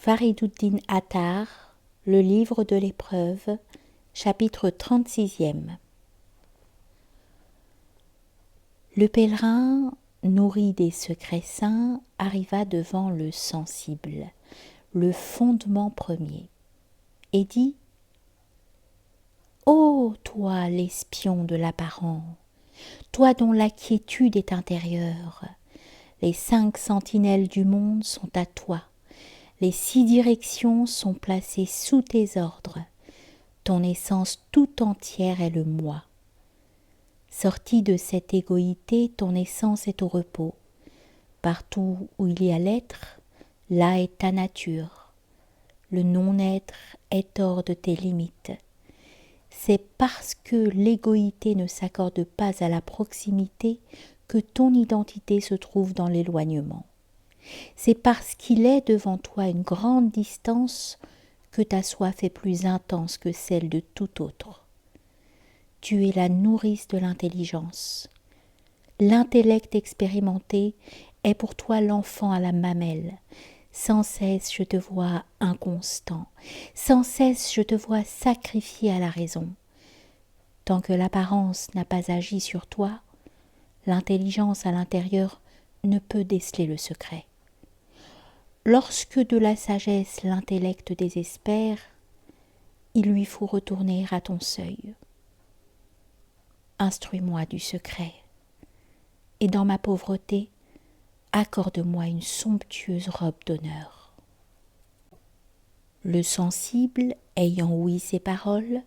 Fariduddin Attar, le livre de l'épreuve, chapitre 36e. Le pèlerin, nourri des secrets saints, arriva devant le sensible, le fondement premier, et dit : « Ô toi l'espion de l'apparent, toi dont la quiétude est intérieure, les 5 sentinelles du monde sont à toi, les 6 directions sont placées sous tes ordres, ton essence tout entière est le moi. Sorti de cette égoïté, ton essence est au repos. Partout où il y a l'être, là est ta nature. Le non-être est hors de tes limites. C'est parce que l'égoïté ne s'accorde pas à la proximité que ton identité se trouve dans l'éloignement. C'est parce qu'il est devant toi une grande distance que ta soif est plus intense que celle de tout autre. Tu es la nourrice de l'intelligence. L'intellect expérimenté est pour toi l'enfant à la mamelle. Sans cesse je te vois inconstant, sans cesse je te vois sacrifié à la raison. Tant que l'apparence n'a pas agi sur toi, l'intelligence à l'intérieur ne peut déceler le secret. Lorsque de la sagesse l'intellect désespère, il lui faut retourner à ton seuil. Instruis-moi du secret, et dans ma pauvreté, accorde-moi une somptueuse robe d'honneur. Le sensible, ayant ouï ces paroles,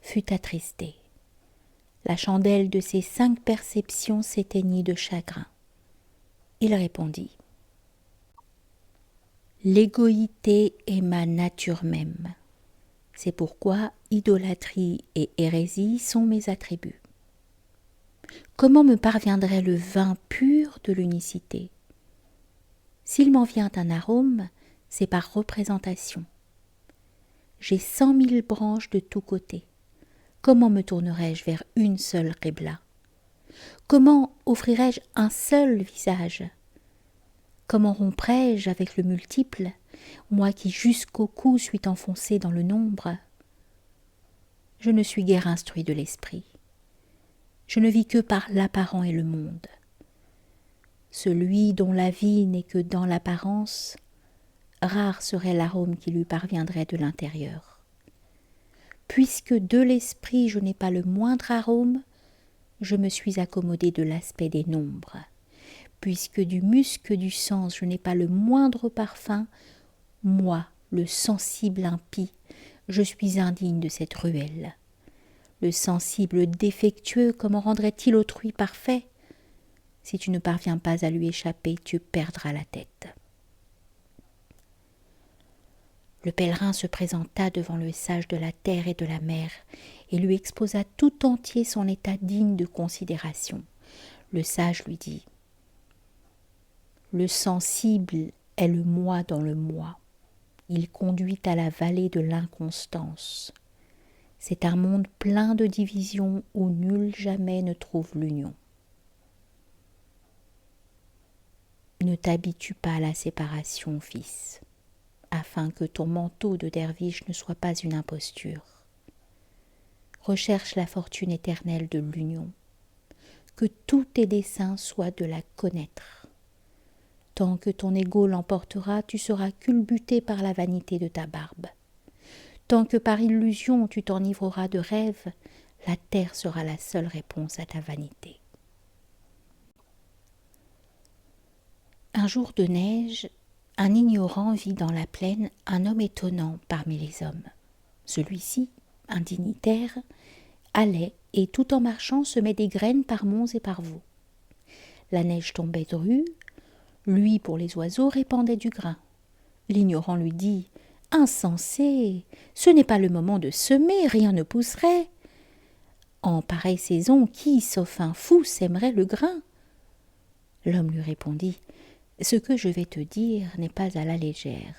fut attristé. La chandelle de ses 5 perceptions s'éteignit de chagrin. Il répondit : « L'égoïté est ma nature même. C'est pourquoi idolâtrie et hérésie sont mes attributs. Comment me parviendrait le vin pur de l'unicité ? S'il m'en vient un arôme, c'est par représentation. J'ai 100 000 branches de tous côtés. Comment me tournerais-je vers une seule qibla ? Comment offrirais-je un seul visage ? Comment romprais-je avec le multiple, moi qui jusqu'au cou suis enfoncé dans le nombre ? Je ne suis guère instruit de l'esprit. Je ne vis que par l'apparent et le monde. Celui dont la vie n'est que dans l'apparence, rare serait l'arôme qui lui parviendrait de l'intérieur. Puisque de l'esprit je n'ai pas le moindre arôme, je me suis accommodé de l'aspect des nombres. Puisque du musc du sens je n'ai pas le moindre parfum, moi, le sensible impie, je suis indigne de cette ruelle. Le sensible défectueux, comment rendrait-il autrui parfait ? Si tu ne parviens pas à lui échapper, tu perdras la tête. Le pèlerin se présenta devant le sage de la terre et de la mer et lui exposa tout entier son état digne de considération. Le sage lui dit : « Le sensible est le moi dans le moi. Il conduit à la vallée de l'inconstance. C'est un monde plein de divisions où nul jamais ne trouve l'union. Ne t'habitue pas à la séparation, fils, afin que ton manteau de derviche ne soit pas une imposture. Recherche la fortune éternelle de l'union. Que tous tes desseins soient de la connaître. Tant que ton ego l'emportera, tu seras culbuté par la vanité de ta barbe. Tant que par illusion tu t'enivreras de rêves, la terre sera la seule réponse à ta vanité. » Un jour de neige, un ignorant vit dans la plaine un homme étonnant parmi les hommes. Celui-ci, un dignitaire, allait et tout en marchant semait des graines par monts et par vaux. La neige tombait drue, lui pour les oiseaux répandait du grain. L'ignorant lui dit : « Insensé, ce n'est pas le moment de semer, rien ne pousserait. En pareille saison, qui, sauf un fou, sèmerait le grain ? » L'homme lui répondit : « Ce que je vais te dire n'est pas à la légère.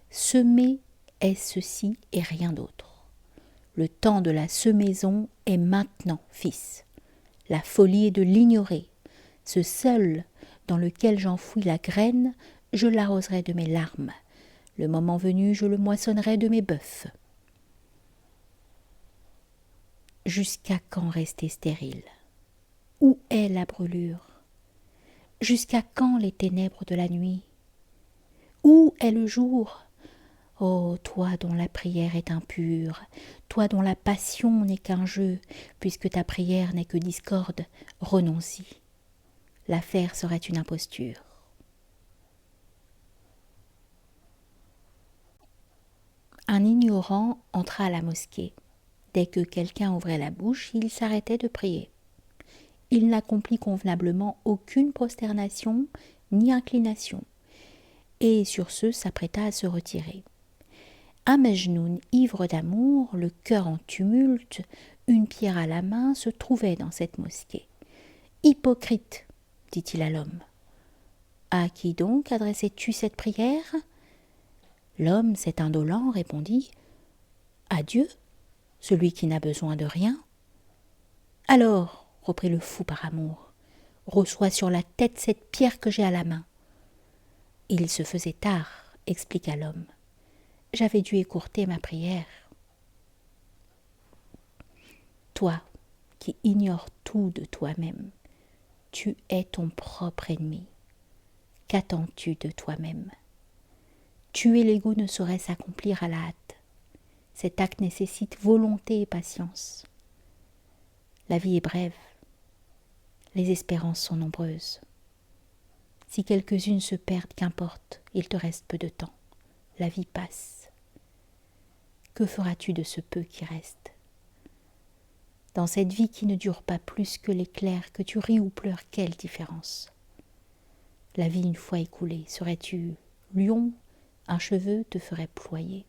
Semer est ceci et rien d'autre. Le temps de la semaison est maintenant, fils. La folie est de l'ignorer. Ce seul dans lequel j'enfouis la graine, je l'arroserai de mes larmes. Le moment venu, je le moissonnerai de mes bœufs. Jusqu'à quand rester stérile? Où est la brûlure? Jusqu'à quand les ténèbres de la nuit? Où est le jour? Ô toi dont la prière est impure, toi dont la passion n'est qu'un jeu, puisque ta prière n'est que discorde, renonce-y. L'affaire serait une imposture. Un ignorant entra à la mosquée. Dès que quelqu'un ouvrait la bouche, il s'arrêtait de prier. Il n'accomplit convenablement aucune prosternation ni inclination, et sur ce s'apprêta à se retirer. Un Majnoun ivre d'amour, le cœur en tumulte, une pierre à la main, se trouvait dans cette mosquée. « Hypocrite !» dit-il à l'homme. « À qui donc adressais-tu cette prière ?» L'homme, cet indolent, répondit « À Dieu, celui qui n'a besoin de rien. »« Alors, reprit le fou par amour, reçois sur la tête cette pierre que j'ai à la main. » Il se faisait tard, expliqua l'homme. J'avais dû écourter ma prière. Toi, qui ignores tout de toi-même, tu es ton propre ennemi. Qu'attends-tu de toi-même? Tuer l'ego ne saurait s'accomplir à la hâte. Cet acte nécessite volonté et patience. La vie est brève. Les espérances sont nombreuses. Si quelques-unes se perdent, qu'importe, il te reste peu de temps. La vie passe. Que feras-tu de ce peu qui reste? Dans cette vie qui ne dure pas plus que l'éclair, que tu ris ou pleures, quelle différence? La vie une fois écoulée, serais-tu lion? Un cheveu te ferait ployer.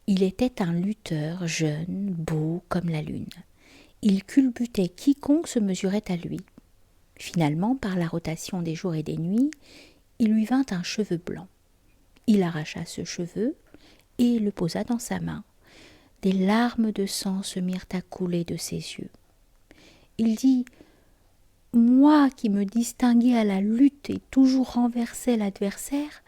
Il était un lutteur jeune, beau comme la lune. Il culbutait quiconque se mesurait à lui. Finalement, par la rotation des jours et des nuits, il lui vint un cheveu blanc. Il arracha ce cheveu et le posa dans sa main. Des larmes de sang se mirent à couler de ses yeux. Il dit « Moi qui me distinguais à la lutte et toujours renversais l'adversaire,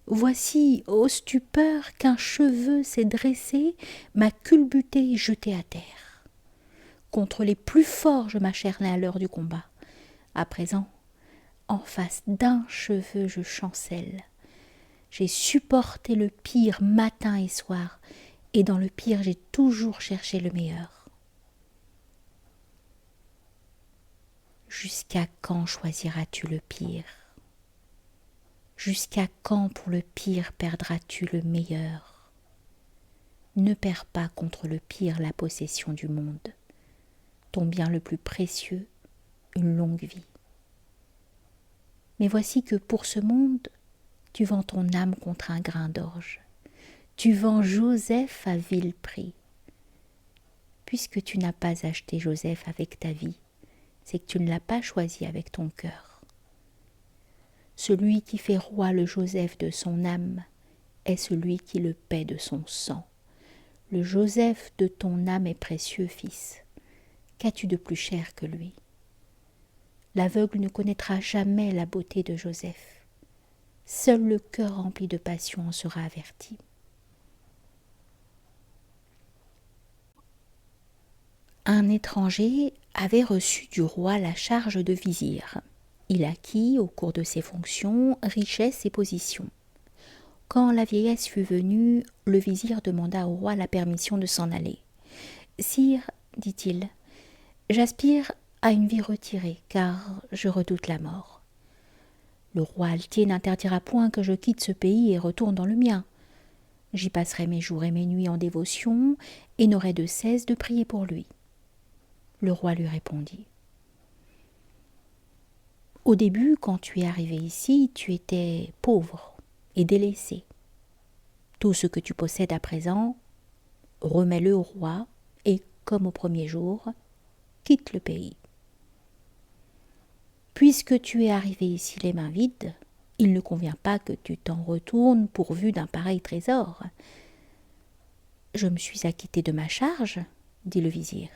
voici, ô stupeur, qu'un cheveu s'est dressé, m'a culbuté et jeté à terre. Contre les plus forts je m'acharnais à l'heure du combat. À présent, en face d'un cheveu je chancelle. J'ai supporté le pire matin et soir, et dans le pire j'ai toujours cherché le meilleur. Jusqu'à quand choisiras-tu le pire? Jusqu'à quand pour le pire perdras-tu le meilleur? Ne perds pas contre le pire la possession du monde, ton bien le plus précieux, une longue vie. Mais voici que pour ce monde, tu vends ton âme contre un grain d'orge. Tu vends Joseph à vil prix. Puisque tu n'as pas acheté Joseph avec ta vie, c'est que tu ne l'as pas choisi avec ton cœur. Celui qui fait roi le Joseph de son âme est celui qui le paie de son sang. Le Joseph de ton âme est précieux, fils. Qu'as-tu de plus cher que lui? L'aveugle ne connaîtra jamais la beauté de Joseph. Seul le cœur rempli de passion en sera averti. Un étranger avait reçu du roi la charge de vizir. Il acquit, au cours de ses fonctions, richesse et position. Quand la vieillesse fut venue, le vizir demanda au roi la permission de s'en aller. « Sire, dit-il, j'aspire à une vie retirée, car je redoute la mort. Le roi altier n'interdira point que je quitte ce pays et retourne dans le mien. J'y passerai mes jours et mes nuits en dévotion et n'aurai de cesse de prier pour lui. » Le roi lui répondit. « Au début, quand tu es arrivé ici, tu étais pauvre et délaissé. Tout ce que tu possèdes à présent, remets-le au roi et, comme au premier jour, quitte le pays. Puisque tu es arrivé ici les mains vides, il ne convient pas que tu t'en retournes pourvu d'un pareil trésor. »« Je me suis acquitté de ma charge, dit le vizir.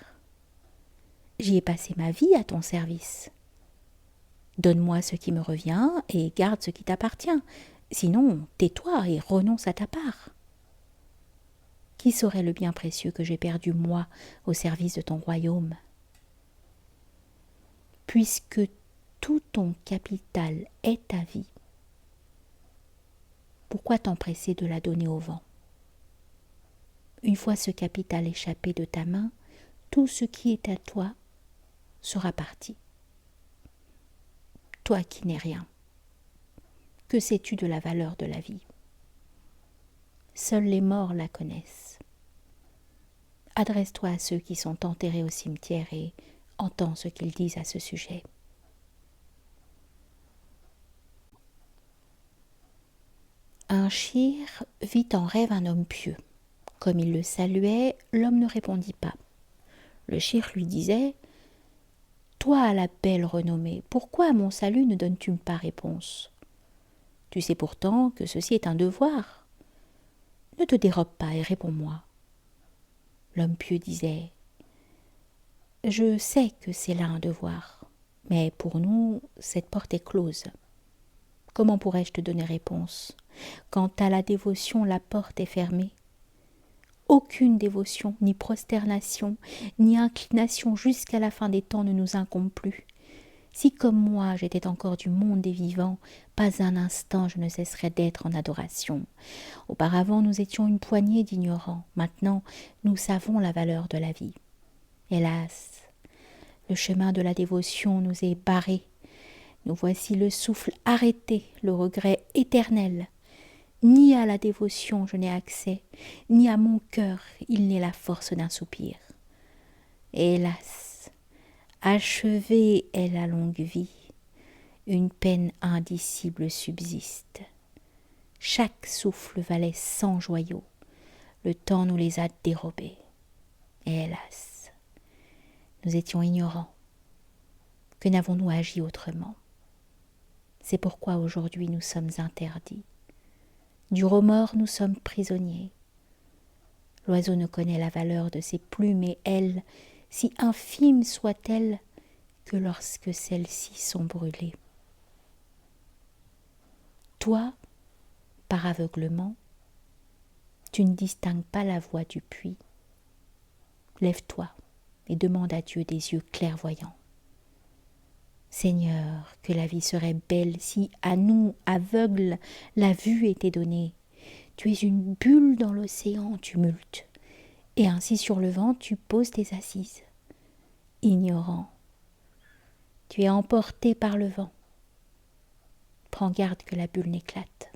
J'y ai passé ma vie à ton service. Donne-moi ce qui me revient et garde ce qui t'appartient. Sinon, tais-toi et renonce à ta part. Qui saurait le bien précieux que j'ai perdu, moi, au service de ton royaume? Puisque tout ton capital est ta vie, pourquoi t'empresser de la donner au vent? Une fois ce capital échappé de ta main, tout ce qui est à toi sera parti. Toi qui n'es rien, que sais-tu de la valeur de la vie? Seuls les morts la connaissent. Adresse-toi à ceux qui sont enterrés au cimetière et entends ce qu'ils disent à ce sujet. Un shir vit en rêve un homme pieux. Comme il le saluait, l'homme ne répondit pas. Le shir lui disait « Toi à la belle renommée, pourquoi à mon salut ne donnes-tu pas réponse? Tu sais pourtant que ceci est un devoir. Ne te dérobe pas et réponds-moi. » L'homme pieux disait « Je sais que c'est là un devoir, mais pour nous, cette porte est close. Comment pourrais-je te donner réponse? Quant à la dévotion, la porte est fermée. Aucune dévotion, ni prosternation, ni inclination jusqu'à la fin des temps ne nous incombe plus. Si comme moi j'étais encore du monde des vivants, pas un instant je ne cesserais d'être en adoration. Auparavant nous étions une poignée d'ignorants, maintenant nous savons la valeur de la vie. Hélas, le chemin de la dévotion nous est barré. Nous voici le souffle arrêté, le regret éternel. Ni à la dévotion je n'ai accès, ni à mon cœur il n'est la force d'un soupir. Hélas, achevée est la longue vie, une peine indicible subsiste. Chaque souffle valait 100 joyaux, le temps nous les a dérobés. Et hélas, nous étions ignorants. Que n'avons-nous agi autrement? C'est pourquoi aujourd'hui nous sommes interdits. Du remords nous sommes prisonniers. L'oiseau ne connaît la valeur de ses plumes et elle, si infime soit-elle, que lorsque celles-ci sont brûlées. Toi, par aveuglement, tu ne distingues pas la voix du puits. Lève-toi et demande à Dieu des yeux clairvoyants. Seigneur, que la vie serait belle si à nous, aveugles, la vue était donnée. Tu es une bulle dans l'océan tumulte, et ainsi sur le vent tu poses tes assises. Ignorant, tu es emporté par le vent. Prends garde que la bulle n'éclate.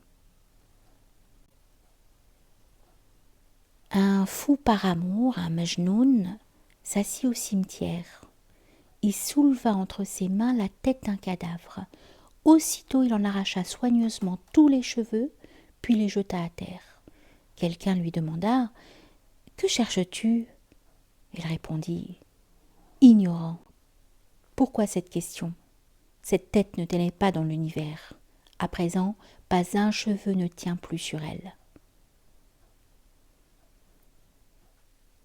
Un fou par amour, un Majnoun, s'assit au cimetière. Il souleva entre ses mains la tête d'un cadavre. Aussitôt il en arracha soigneusement tous les cheveux, puis les jeta à terre. Quelqu'un lui demanda « Que cherches-tu » Il répondit « Ignorant. Pourquoi cette question? Cette tête ne tenait pas dans l'univers. À présent, pas un cheveu ne tient plus sur elle. »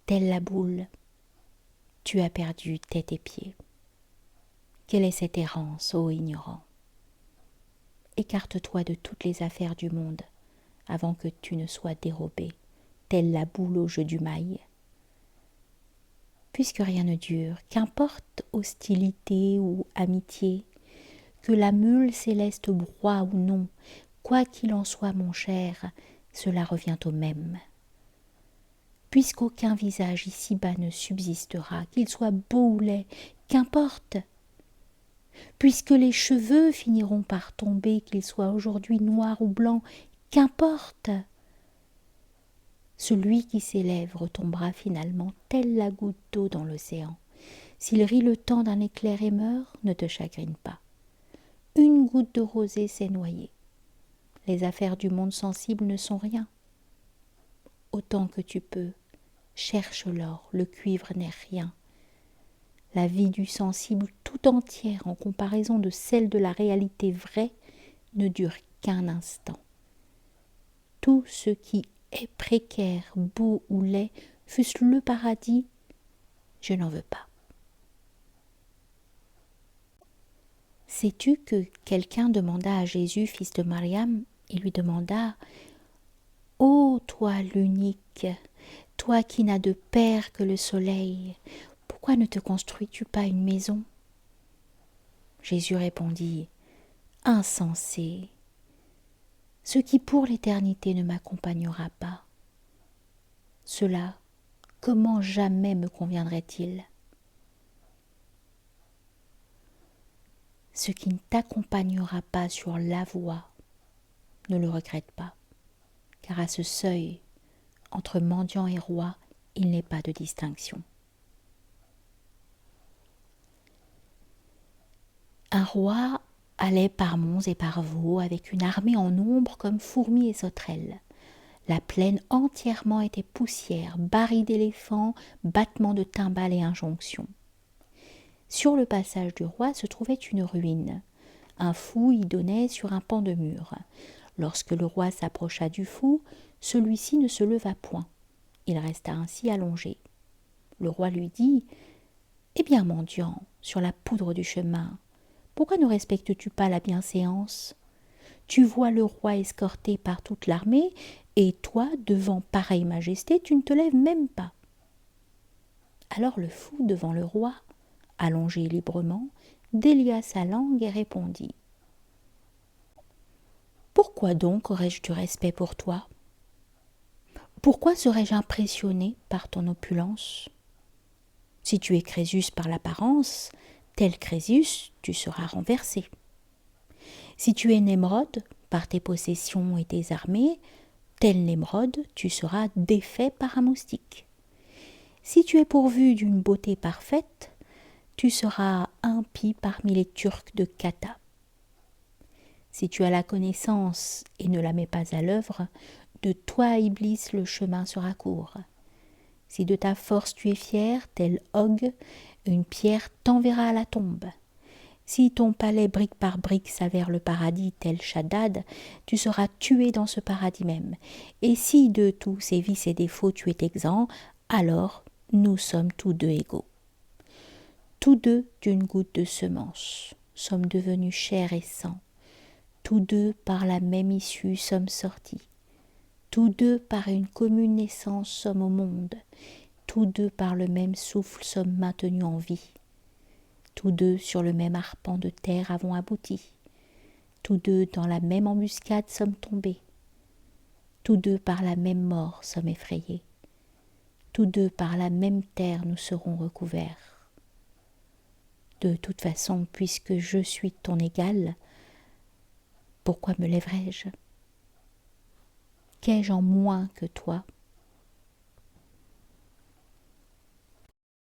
Telle la boule, tu as perdu tête et pieds. Quelle est cette errance, ô ignorant? Écarte-toi de toutes les affaires du monde, avant que tu ne sois dérobé, telle la boule au jeu du mail. Puisque rien ne dure, qu'importe hostilité ou amitié, que la meule céleste broie ou non, quoi qu'il en soit mon cher, cela revient au même. Puisqu'aucun visage ici-bas ne subsistera, qu'il soit beau ou laid, qu'importe. Puisque les cheveux finiront par tomber, qu'ils soient aujourd'hui noirs ou blancs, qu'importe. Celui qui s'élève retombera finalement telle la goutte d'eau dans l'océan. S'il rit le temps d'un éclair et meurt, ne te chagrine pas. Une goutte de rosée s'est noyée. Les affaires du monde sensible ne sont rien. Autant que tu peux, cherche l'or, le cuivre n'est rien. La vie du sensible tout entière en comparaison de celle de la réalité vraie ne dure qu'un instant. Tout ce qui est précaire, beau ou laid, fût-ce le paradis, je n'en veux pas. Sais-tu que quelqu'un demanda à Jésus, fils de Mariam, il lui demanda « Ô toi l'unique, toi qui n'as de père que le soleil, pourquoi ne te construis-tu pas une maison ?» Jésus répondit « Insensé, ce qui pour l'éternité ne m'accompagnera pas, cela, comment jamais me conviendrait-il ? Ce qui ne t'accompagnera pas sur la voie, ne le regrette pas, car à ce seuil, entre mendiant et roi, il n'est pas de distinction. » Un roi allait par monts et par vaux avec une armée en nombre comme fourmis et sauterelles. La plaine entièrement était poussière, barils d'éléphants, battements de timbales et injonctions. Sur le passage du roi se trouvait une ruine. Un fou y donnait sur un pan de mur. Lorsque le roi s'approcha du fou, celui-ci ne se leva point. Il resta ainsi allongé. Le roi lui dit « Eh bien, mendiant, sur la poudre du chemin, pourquoi ne respectes-tu pas la bienséance ? Tu vois le roi escorté par toute l'armée, et toi, devant pareille majesté, tu ne te lèves même pas. » Alors le fou, devant le roi, allongé librement, délia sa langue et répondit « Pourquoi donc aurais-je du respect pour toi ? Pourquoi serais-je impressionné par ton opulence ? Si tu es Crésus par l'apparence, tel Crésus, tu seras renversé. Si tu es Némrod, par tes possessions et tes armées, tel Némrod, tu seras défait par un moustique. Si tu es pourvu d'une beauté parfaite, tu seras impie parmi les Turcs de Kata. Si tu as la connaissance et ne la mets pas à l'œuvre, de toi, Iblis, le chemin sera court. Si de ta force tu es fier, tel Og, une pierre t'enverra à la tombe. Si ton palais brique par brique s'avère le paradis, tel Shaddad, tu seras tué dans ce paradis même. Et si de tous ces vices et défauts tu es exempt, alors nous sommes tous deux égaux. Tous deux d'une goutte de semence, sommes devenus chair et sang. Tous deux par la même issue sommes sortis. Tous deux par une commune naissance sommes au monde. Tous deux par le même souffle sommes maintenus en vie. Tous deux sur le même arpent de terre avons abouti. Tous deux dans la même embuscade sommes tombés. Tous deux par la même mort sommes effrayés. Tous deux par la même terre nous serons recouverts. De toute façon, puisque je suis ton égal, pourquoi me lèverais-je ? Qu'ai-je en moins que toi ?